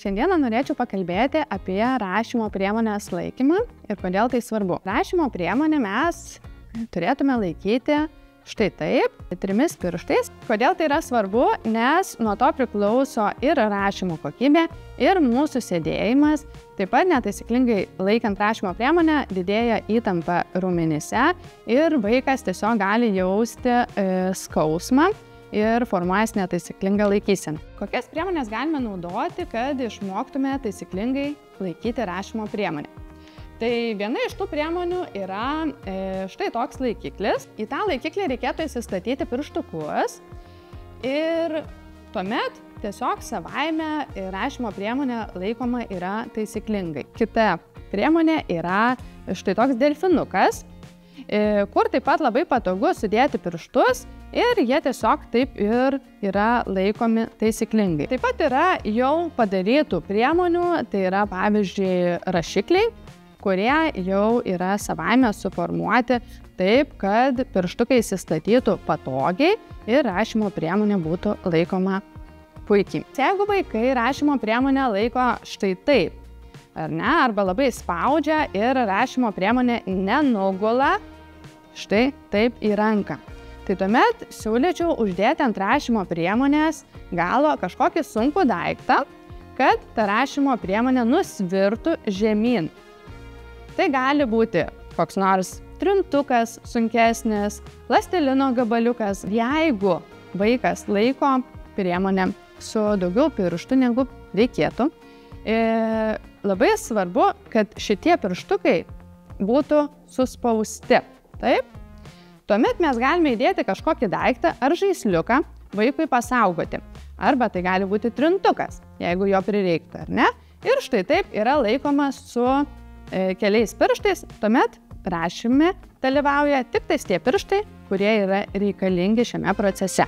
Šiandieną norėčiau pakalbėti apie rašymo priemonės laikymą ir kodėl tai svarbu. Rašymo priemonę mes turėtume laikyti štai taip, 3 pirštais. Kodėl tai yra svarbu? Nes nuo to priklauso ir rašymo kokybė, ir mūsų sėdėjimas. Taip pat netaisyklingai laikant rašymo priemonę didėja įtampa raumenyse ir vaikas tiesiog gali jausti skausmą ir formuojasi netaisyklinga laikysena. Kokias priemonės galime naudoti, kad išmoktume taisyklingai laikyti rašymo priemonę? Tai viena iš tų priemonių yra štai toks laikiklis. Į tą laikiklį reikėtų įsistatyti pirštukus ir tuomet tiesiog savaime rašymo priemonė laikoma yra taisyklingai. Kita priemonė yra štai toks delfinukas, kur taip pat labai patogu sudėti pirštus ir jie tiesiog taip ir yra laikomi taisyklingai. Taip pat yra jau padarytų priemonių, tai yra pavyzdžiui rašikliai, kurie jau yra savaime suformuoti taip, kad pirštukai įsistatytų patogiai ir rašymo priemonė būtų laikoma puikiai. Jeigu vaikai rašymo priemonę laiko štai taip, ar ne, arba labai spaudžia ir rašymo priemonė nenugula štai taip į ranką, tai tuomet siūlyčiau uždėti ant rašymo priemonės galo kažkokį sunkų daiktą, kad ta rašymo priemonė nusvirtų žemyn. Tai gali būti koks nors trintukas sunkesnis, plastilino gabaliukas. Jeigu vaikas laiko priemonę su daugiau pirštų negu reikėtų, labai svarbu, kad šitie pirštukai būtų suspausti. Taip? Tuomet mes galime įdėti kažkokį daiktą ar žaisliuką vaikui pasaugoti. Arba tai gali būti trintukas, jeigu jo prireiktų, ar ne? Ir štai taip yra laikoma su keliais pirštais, tuomet rašyme dalyvauja tik tais tie pirštai, kurie yra reikalingi šiame procese.